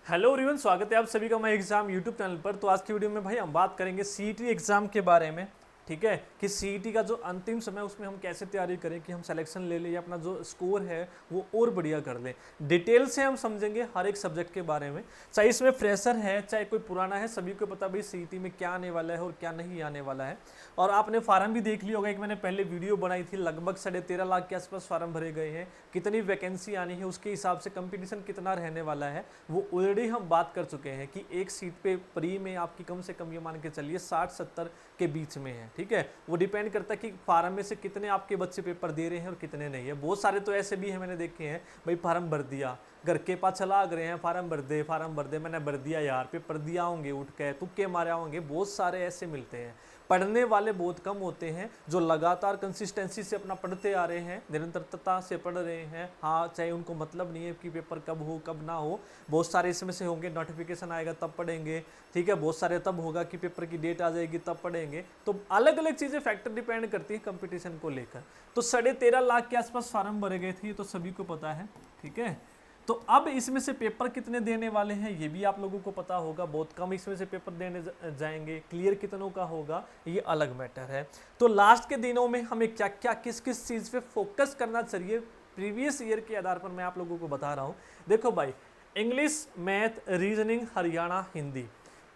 Hello everyone, स्वागत है आप सभी का माई एग्जाम यूट्यूब चैनल पर। तो आज की वीडियो में भाई हम बात करेंगे सीईटी एग्जाम के बारे में। ठीक है कि सीईटी का जो अंतिम समय उसमें हम कैसे तैयारी करें कि हम सिलेक्शन ले लें या अपना जो स्कोर है वो और बढ़िया कर लें। डिटेल से हम समझेंगे हर एक सब्जेक्ट के बारे में, चाहे इसमें फ्रेशर है चाहे कोई पुराना है, सभी को पता भाई सीईटी में क्या आने वाला है और क्या नहीं आने वाला है। और आपने फार्म भी देख लिया होगा, एक मैंने पहले वीडियो बनाई थी, लगभग 13.5 लाख के आसपास फार्म भरे गए हैं। कितनी वैकेंसी आनी है उसके हिसाब से कंपटीशन कितना रहने वाला है वो ऑलरेडी हम बात कर चुके हैं कि एक सीट पे प्री में आपकी कम से कम ये मान के चलिए 60-70 के बीच में है। ठीक है, वो डिपेंड करता है कि फार्म में से कितने आपके बच्चे पेपर दे रहे हैं और कितने नहीं है। बहुत सारे तो ऐसे भी हैं, मैंने देखे हैं भाई फार्म भर दिया, घर के पास चला आ गए हैं, फार्म भर दे, मैंने भर दिया यार, पेपर दिया होंगे, उठ के तुक्के मारे होंगे। बहुत सारे ऐसे मिलते हैं। पढ़ने वाले बहुत कम होते हैं जो लगातार कंसिस्टेंसी से अपना पढ़ते आ रहे हैं, निरंतरता से पढ़ रहे हैं। हाँ, चाहे उनको मतलब नहीं है कि पेपर कब हो कब ना हो। बहुत सारे इसमें से होंगे नोटिफिकेशन आएगा तब पढ़ेंगे, ठीक है, बहुत सारे तब होगा कि पेपर की डेट आ जाएगी तब पढ़ेंगे। तो अलग अलग चीज़ें फैक्टर डिपेंड करती है कंपटीशन को लेकर। तो 13.5 लाख के आसपास फार्म भरे गए थे, ये तो सभी को पता है। ठीक है, तो अब इसमें से पेपर कितने देने वाले हैं ये भी आप लोगों को पता होगा। बहुत कम इसमें से पेपर देने जाएंगे, क्लियर कितनों का होगा ये अलग मैटर है। तो लास्ट के दिनों में हमें क्या क्या किस किस चीज़ पे फोकस करना चाहिए प्रीवियस ईयर के आधार पर मैं आप लोगों को बता रहा हूँ। देखो भाई, English, math, reasoning, Haryana, Hindi,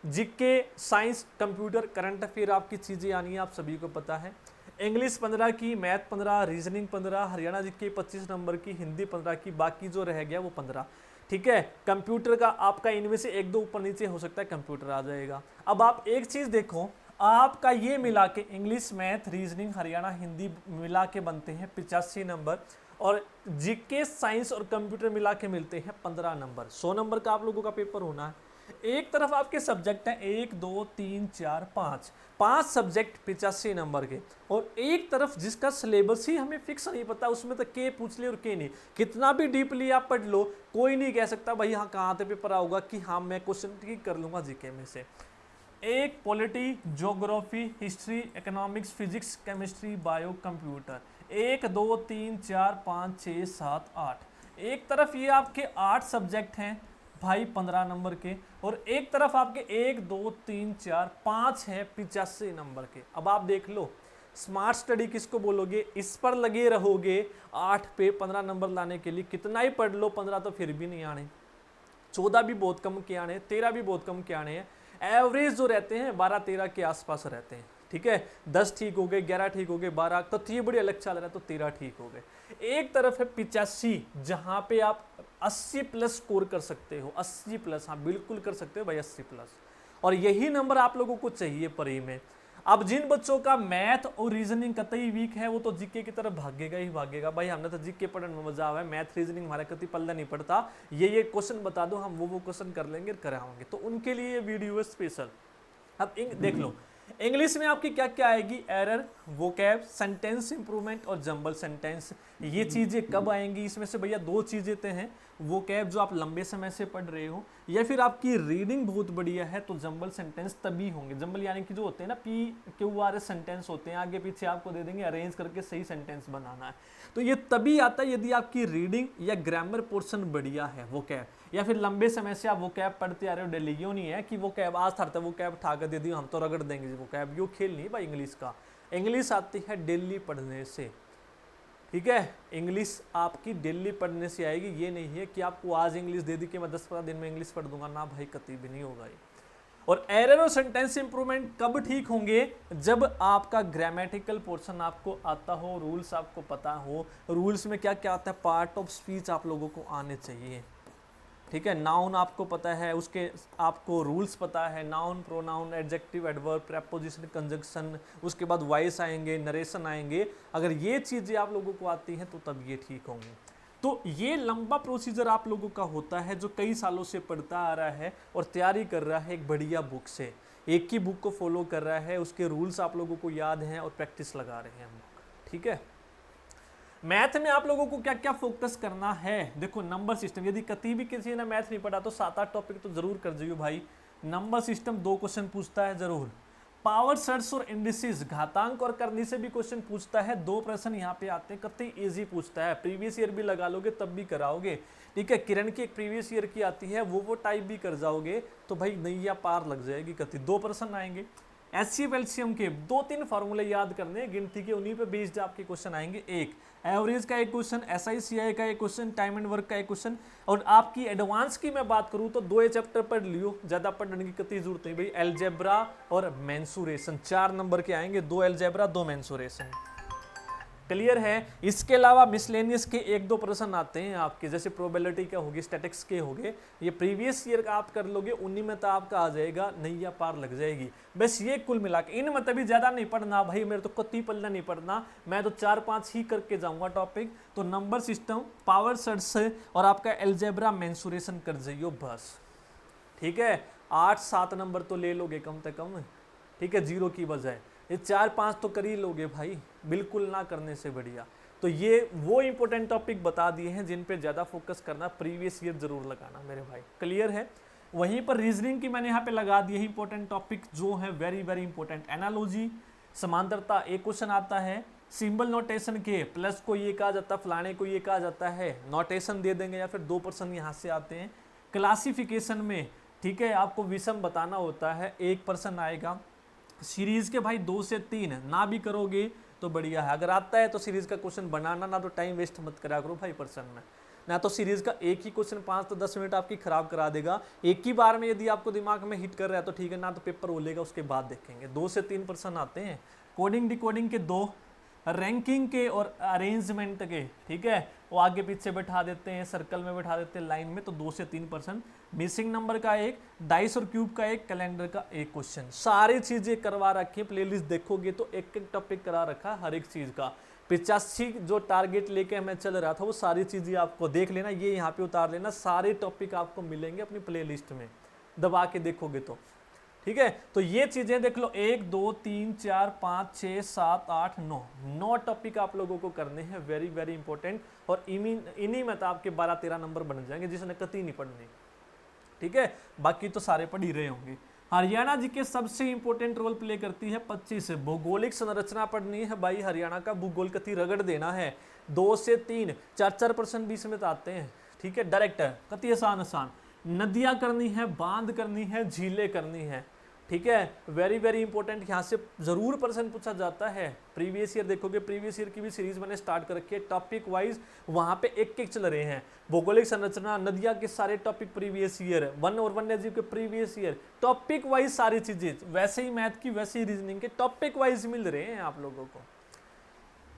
GK, science, computer, current affair आपकी चीज़ें आनी है, आप सभी को पता है। इंग्लिश 15 की, math 15, reasoning 15, Haryana GK 25 number की, हिंदी 15 की, बाकी जो रह गया वो 15। ठीक है, कंप्यूटर का आपका इनमें से एक दो ऊपर नीचे हो सकता है, कंप्यूटर आ जाएगा। अब आप एक चीज़ देखो, आपका ये मिला के English, math, reasoning, Haryana, Hindi मिला के बनते हैं 85 नंबर, और जीके, साइंस और कंप्यूटर मिला के मिलते हैं 15 नंबर। 100 नंबर का आप लोगों का पेपर होना है। एक तरफ आपके सब्जेक्ट हैं 1 2 3 4 5, 5 सब्जेक्ट 85 नंबर के, और एक तरफ जिसका सिलेबस ही हमें फिक्स नहीं पता, उसमें तो के पूछ ले और के नहीं, कितना भी डीपली आप पढ़ लो कोई नहीं कह सकता भाई हाँ कहाँ पे पेपर आऊगा कि हाँ मैं क्वेश्चन ठीक कर लूंगा जीके में से। एक polity, geography, history, economics, physics, chemistry, bio, computer, 1 2 3 4 5 6 7 8। एक तरफ ये आपके 8 सब्जेक्ट हैं भाई 15 नंबर के, और एक तरफ आपके 1 2 3 4 5 है 85 नंबर के। अब आप देख लो, स्मार्ट स्टडी किसको बोलोगे? इस पर लगे रहोगे 8 पे 15 नंबर लाने के लिए। कितना ही पढ़ लो, 15 तो फिर भी नहीं आने, 14 भी बहुत कम के आने, 13 भी बहुत कम के आने हैं। एवरेज जो रहते हैं 12-13 के आसपास रहते हैं। ठीक है, 10 ठीक हो गए, 11 ठीक हो गए, 12 तो ये बड़ी अलग चल रहा है, तो 13 ठीक हो गए। एक तरफ है 85 जहां पे आप 80 प्लस स्कोर कर सकते हो, 80 प्लस, हाँ बिल्कुल कर सकते हो भाई 80 प्लस, और यही नंबर आप लोगों को चाहिए परी में। अब जिन बच्चों का मैथ और रीजनिंग कतई वीक है वो तो जीके की तरफ भागेगा ही भागेगा। भाई हमने तो जीके पढ़ने में मजा आवा है, मैथ रीजनिंग हमारा कतई पल्ला नहीं पड़ता, ये क्वेश्चन बता दो हम वो क्वेश्चन कर लेंगे, कराएंगे, तो उनके लिए ये वीडियो है स्पेशल। अब देख लो, इंग्लिश में आपकी क्या क्या आएगी? एरर, वोकैब, सेंटेंस इंप्रूवमेंट और जंबल सेंटेंस। ये चीजें कब आएंगी? इसमें से भैया दो चीजें तो हैं, वोकैब जो आप लंबे समय से पढ़ रहे हो, या फिर आपकी रीडिंग बहुत बढ़िया है तो जंबल सेंटेंस तभी होंगे। जंबल यानी कि जो होते हैं ना PQRS सेंटेंस होते हैं, आगे पीछे आपको दे देंगे, अरेंज करके सही सेंटेंस बनाना है, तो ये तभी आता है यदि आपकी रीडिंग या ग्रामर पोर्शन बढ़िया है, वोकैब, या फिर लंबे समय से आप वोकैब पढ़ते आ रहे हो डेली। यूँ नहीं है कि वोकैब आज था वोकैब उठा कर दे दी हम तो रगड़ देंगे वोकैब, यो खेल नहीं भाई इंग्लिश का। इंग्लिश आती है डेली पढ़ने से। ठीक है, इंग्लिश आपकी डेली पढ़ने से आएगी, ये नहीं है कि आपको आज इंग्लिश दे दी कि मैं 10-15 दिन में इंग्लिश पढ़ दूंगा, ना भाई कतई भी नहीं होगा ये। और एरर और सेंटेंस इंप्रूवमेंट कब ठीक होंगे? जब आपका ग्रामेटिकल पोर्शन आपको आता हो, रूल्स आपको पता हो। रूल्स में क्या क्या आता है? पार्ट ऑफ स्पीच आप लोगों को आने चाहिए। ठीक है, नाउन आपको पता है, उसके आपको रूल्स पता है, noun, pronoun, adjective, adverb, preposition, conjunction, उसके बाद वॉइस आएंगे, नरेशन आएंगे। अगर ये चीज़ें आप लोगों को आती हैं तो तब ये ठीक होंगे। तो ये लंबा प्रोसीजर आप लोगों का होता है जो कई सालों से पढ़ता आ रहा है और तैयारी कर रहा है एक बढ़िया बुक से, एक ही बुक को फॉलो कर रहा है, उसके रूल्स आप लोगों को याद हैं और प्रैक्टिस लगा रहे हैं हम लोग। ठीक है, मैथ में आप लोगों को क्या क्या फोकस करना है? देखो, नंबर सिस्टम, यदि कभी भी किसी ने मैथ नहीं पढ़ा तो 7-8 टॉपिक तो जरूर कर जाइए भाई। नंबर सिस्टम 2 क्वेश्चन पूछता है जरूर, पावर सर्ट्स और इंडिसेस, घातांक और करनी से भी क्वेश्चन पूछता है। 2 प्रश्न यहाँ पे आते हैं, कतई इजी पूछता है, प्रीवियस ईयर भी लगा लोगे तब भी कराओगे। ठीक है, किरण की एक प्रीवियस ईयर की आती है, वो टाइप भी कर जाओगे तो भाई नैया पार लग जाएगी कतई। 2 प्रश्न आएंगे। एचसीएफ एलसीएम के 2-3 फार्मूले याद करने हैं गिनती के, उन्हीं पे बेस्ड आपके क्वेश्चन आएंगे। एक एवरेज का एक क्वेश्चन, एसआईसीआई का एक क्वेश्चन, टाइम एंड वर्क का एक क्वेश्चन। और आपकी एडवांस की मैं बात करूं तो 2 चैप्टर पढ़ लियो, ज्यादा पढ़ने की कितनी जरूरत नहीं भाई। एलजेब्रा और मेंसुरेशन 4 नंबर के आएंगे, 2 एलजेब्रा 2 मेंसुरेशन। क्लियर है। इसके अलावा मिसलेनियस के 1-2 प्रश्न आते हैं आपके, जैसे प्रोबेबिलिटी के होगी, स्टैटिक्स के होंगे, ये प्रीवियस ईयर का आप कर लोगे, उन्हीं में तो आपका आ जाएगा, नैया पार लग जाएगी। बस ये कुल मिला के इनमें तभी ज्यादा नहीं पढ़ना भाई, मेरे तो कत्ती पल्ला नहीं पढ़ना, मैं तो 4-5 ही करके जाऊंगा टॉपिक। तो नंबर सिस्टम, पावर सर्ट्स और आपका एलजेब्रा मेंसुरेशन कर जाइयो बस। ठीक है, 8-7 नंबर तो ले लोगे कम से कम। ठीक है, 0 की बजाय ये 4-5 तो कर ही लोगे भाई, बिल्कुल ना करने से बढ़िया। तो ये वो इंपॉर्टेंट टॉपिक बता दिए हैं जिन पे ज़्यादा फोकस करना, प्रीवियस ईयर जरूर लगाना मेरे भाई। क्लियर है। वहीं पर रीजनिंग की मैंने यहाँ पे लगा दी है इंपॉर्टेंट टॉपिक जो है वेरी वेरी इंपॉर्टेंट। एनालॉजी, समांतरता एक क्वेश्चन आता है। सिंबल नोटेशन के प्लस को ये कहा जाता है, फलाने को ये कहा जाता है, नोटेशन दे देंगे या फिर 2% यहाँ से आते हैं। क्लासिफिकेशन में ठीक है आपको विषम बताना होता है, 1% आएगा। सीरीज के भाई 2 से 3 ना भी करोगे तो बढ़िया है, अगर आता है तो सीरीज का क्वेश्चन बनाना, ना तो टाइम वेस्ट मत करा करो भाई पर्सन में। ना तो सीरीज का एक ही क्वेश्चन 5 तो 10 मिनट आपकी खराब करा देगा, एक ही बार में यदि आपको दिमाग में हिट कर रहा है तो ठीक है, ना तो पेपर बोलेगा उसके बाद देखेंगे। 2 से 3% आते हैं। कोडिंग डिकोडिंग के 2, रैंकिंग के और अरेंजमेंट के ठीक है वो आगे पीछे बैठा देते हैं, सर्कल में बैठा देते हैं, लाइन में, तो 2 से 3%। मिसिंग नंबर का 1, डाइस और क्यूब का 1, कैलेंडर का 1 क्वेश्चन। सारी चीजें करवा रखी है, प्लेलिस्ट देखोगे तो एक एक टॉपिक करा रखा हर एक चीज का। 85 जो टारगेट लेके मैं चल रहा था वो सारी चीजें आपको देख लेना, ये यहाँ पे उतार लेना, सारे टॉपिक आपको मिलेंगे अपनी प्लेलिस्ट में, दबा के देखोगे तो। ठीक है, तो ये चीजें देख लो, 1 2 3 4 5 6 7 8 9 टॉपिक आप लोगों को करने हैं, वेरी वेरी इंपॉर्टेंट। और इन्हीं में तो आपके 12-13 नंबर बन जाएंगे जिसने कतई नहीं पढ़नी। ठीक है, बाकी तो सारे पढ़ ही रहे होंगे। हरियाणा जी के सबसे इंपॉर्टेंट रोल प्ले करती है 25 भौगोलिक संरचना पढ़नी है भाई, हरियाणा का भूगोल कति रगड़ देना है। 2 से 3 4% बीच में तो आते हैं। ठीक है, डायरेक्ट है, कति आसान। नदियां करनी है, बांध करनी है, झीलें करनी है। ठीक है, वेरी वेरी इंपॉर्टेंट, यहाँ से जरूर प्रश्न पूछा जाता है। प्रीवियस ईयर देखोगे, प्रीवियस ईयर की भी सीरीज मैंने स्टार्ट कर रखी है, टॉपिक वाइज वहां पे एक चल रहे हैं। भौगोलिक संरचना, नदियां के सारे टॉपिक प्रीवियस ईयर, वन और वन्यजीव के प्रीवियस ईयर, टॉपिक वाइज सारी चीजें, वैसे ही मैथ की वैसे ही रीजनिंग के टॉपिक वाइज मिल रहे हैं आप लोगों को।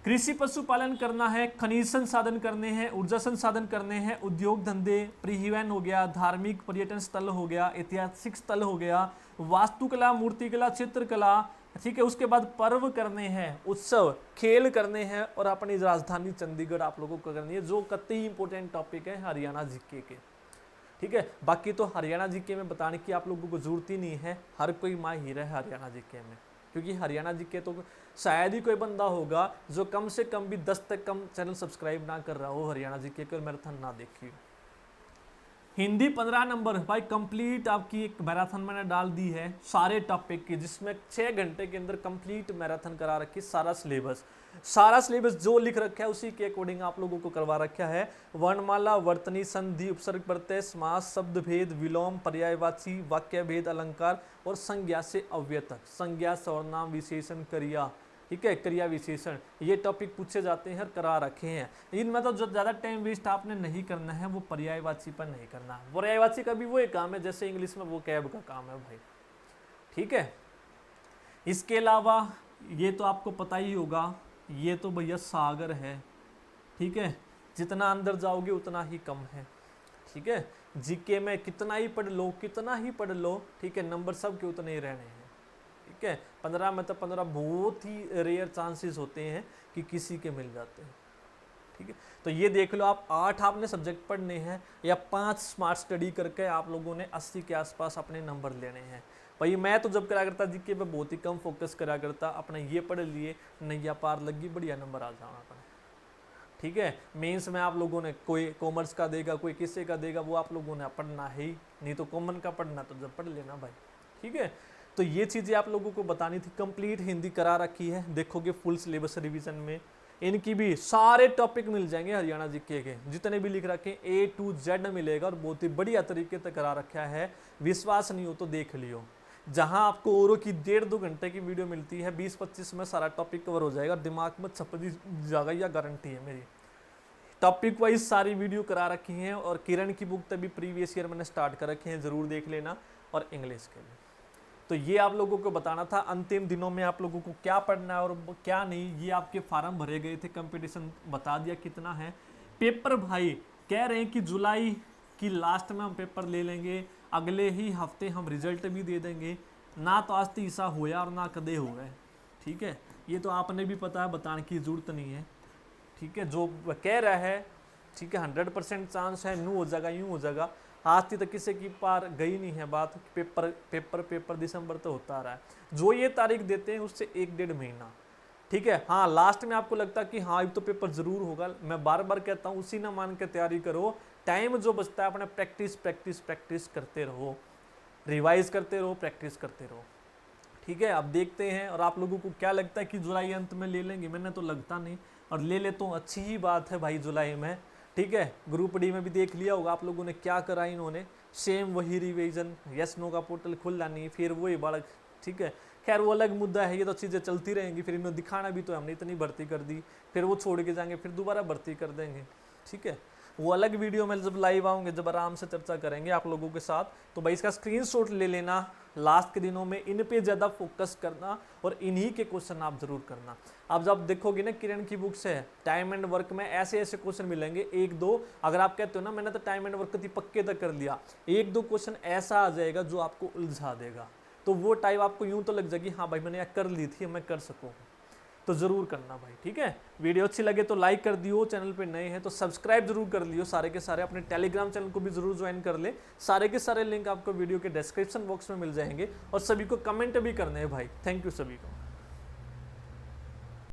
कृषि पशुपालन करना है, खनिज संसाधन करने हैं, ऊर्जा संसाधन करने हैं, उद्योग धंधे, परिवहन हो गया, धार्मिक पर्यटन स्थल हो गया, ऐतिहासिक स्थल हो गया, वास्तुकला, मूर्तिकला, चित्रकला। ठीक है, उसके बाद पर्व करने हैं, उत्सव, खेल करने हैं, और अपनी राजधानी चंडीगढ़ आप लोगों को करनी है, जो कतई इंपॉर्टेंट टॉपिक है हरियाणा जीके के। ठीक है, बाकी तो हरियाणा जीके में बताने की आप लोगों को जरूरत ही नहीं है, हर कोई माहिर है हरियाणा जीके में, क्योंकि हरियाणा जीके तो शायद ही कोई बंदा होगा जो कम से कम भी 10 तक कम चैनल सब्सक्राइब ना कर रहा हो हरियाणा जीके के और मैराथन ना देखी हो। हिंदी 15 नंबर भाई कंप्लीट आपकी एक मैराथन मैंने डाल दी है सारे टॉपिक की, जिसमें 6 घंटे के अंदर कंप्लीट मैराथन करा रखी, सारा सिलेबस जो लिख रखा है उसी के अकॉर्डिंग आप लोगों को करवा रखा है। वर्णमाला, वर्तनी, संधि, उपसर्ग प्रत्यय, समास, शब्द भेद, विलोम, पर्यायवाची, वाक्य भेद, अलंकार और संज्ञा से अव्यय तक, संज्ञा, सर्वनाम, विशेषण, क्रिया। ठीक है, क्रिया विशेषण, ये टॉपिक पूछे जाते हैं, करा रखे हैं। इनमें तो जो ज़्यादा टाइम वेस्ट आपने नहीं करना है वो पर्यायवाची पर नहीं करना। पर्यायवाची का भी वो एक काम है जैसे इंग्लिश में वो कैब का काम है भाई। ठीक है, इसके अलावा ये तो आपको पता ही होगा, ये तो भैया सागर है। ठीक है, जितना अंदर जाओगे उतना ही कम है। ठीक है, जीके में कितना ही पढ़ लो, ठीक है, नंबर सब के उतने ही रहने हैं। ठीक है, 15 में तो 15 बहुत ही रेयर चांसेस होते हैं कि किसी के मिल जाते हैं। ठीक है, तो ये देख लो आप, 8 आपने सब्जेक्ट पढ़ने हैं या 5 स्मार्ट स्टडी करके आप लोगों ने 80 के आसपास अपने नंबर लेने हैं। भाई मैं तो जब करा करता जीके पे बहुत ही कम फोकस करा करता, अपने ये पढ़ लिए, नैया पार लगी, बढ़िया नंबर आ जाना अपने। ठीक है, मेंस में आप लोगों ने कोई कॉमर्स का देगा, कोई किसी का देगा, वो आप लोगों ने पढ़ना है ही नहीं, तो कॉमन का पढ़ना तो जब पढ़ लेना भाई। ठीक है, तो ये चीज़ें आप लोगों को बतानी थी। कंप्लीट हिंदी करा रखी है, देखोगे फुल सिलेबस रिवीजन में इनकी भी सारे टॉपिक मिल जाएंगे हरियाणा जीके के, जितने भी लिख रखे A to Z मिलेगा और बहुत ही बढ़िया तरीके से करा रखा है। विश्वास नहीं हो तो देख लियो, जहां आपको औरों की 1.5-2 घंटे की वीडियो मिलती है 20-25 में सारा टॉपिक कवर हो जाएगा, दिमाग में छप जाएगा, या गारंटी है मेरी। टॉपिक वाइज सारी वीडियो करा रखी हैं और किरण की बुक तभी प्रीवियस ईयर मैंने स्टार्ट कर रखे हैं, जरूर देख लेना। और इंग्लिश के लिए तो ये आप लोगों को बताना था। अंतिम दिनों में आप लोगों को क्या पढ़ना है और क्या नहीं, ये आपके फार्म भरे गए थे, कंपटीशन बता दिया कितना है। पेपर भाई कह रहे हैं कि जुलाई की लास्ट में हम पेपर ले लेंगे, अगले ही हफ्ते हम रिजल्ट भी दे देंगे। ना तो आज तीसा होया और ना कदे हो गए, ठीक है, ये तो आपने भी पता है, बताने की जरूरत नहीं है, ठीक है। जो कह रहा है, ठीक है, 100% चांस है, यूँ हो जाएगा यूँ हो जाएगा, आज तक किसी की पार गई नहीं है बात। पेपर पेपर पेपर दिसंबर तो होता आ रहा है, जो ये तारीख देते हैं उससे 1-1.5 महीना, ठीक है। हाँ, लास्ट में आपको लगता है कि हाँ अब तो पेपर जरूर होगा, मैं बार बार कहता हूँ उसी ना मान के तैयारी करो। टाइम जो बचता है अपने प्रैक्टिस प्रैक्टिस प्रैक्टिस करते रहो, रिवाइज करते रहो, प्रैक्टिस करते रहो, ठीक है। अब देखते हैं। और आप लोगों को क्या लगता है कि जुलाई अंत में ले लेंगे? मैंने तो लगता नहीं, और ले ले तो अच्छी ही बात है भाई जुलाई में, ठीक है। ग्रुप डी में भी देख लिया होगा आप लोगों ने क्या करा, इन्होंने सेम वही रिवीजन, यस नो का पोर्टल खुला नहीं, फिर वही बालक, ठीक है। खैर वो अलग मुद्दा है, ये तो चीज़ें चलती रहेंगी। फिर इन्होंने दिखाना भी तो हमने इतनी भर्ती कर दी, फिर वो छोड़ के जाएंगे, फिर दोबारा भर्ती कर देंगे, ठीक है। वो अलग वीडियो में जब लाइव आऊँगे, जब आराम से चर्चा करेंगे आप लोगों के साथ। तो भाई इसका स्क्रीनशॉट ले लेना, लास्ट के दिनों में इन पे ज़्यादा फोकस करना और इन्हीं के क्वेश्चन आप जरूर करना। अब जब देखोगे ना किरण की बुक से टाइम एंड वर्क में ऐसे ऐसे क्वेश्चन मिलेंगे, 1-2, अगर आप कहते हो ना मैंने तो टाइम एंड वर्क पक्के तक कर लिया, 1-2 क्वेश्चन ऐसा आ जाएगा जो आपको उलझा देगा। तो वो टाइम आपको यूं तो लग जाएगी हाँ भाई मैंने कर ली थी, मैं कर सकूँ, तो जरूर करना भाई, ठीक है। वीडियो अच्छी लगे तो लाइक कर दियो, चैनल पे नए हैं तो सब्सक्राइब जरूर कर लियो सारे के सारे, अपने टेलीग्राम चैनल को भी जरूर ज्वाइन कर ले। सारे के सारे लिंक आपको वीडियो के डिस्क्रिप्शन बॉक्स में मिल जाएंगे, और सभी को कमेंट भी करने हैं भाई। थैंक यू सभी को।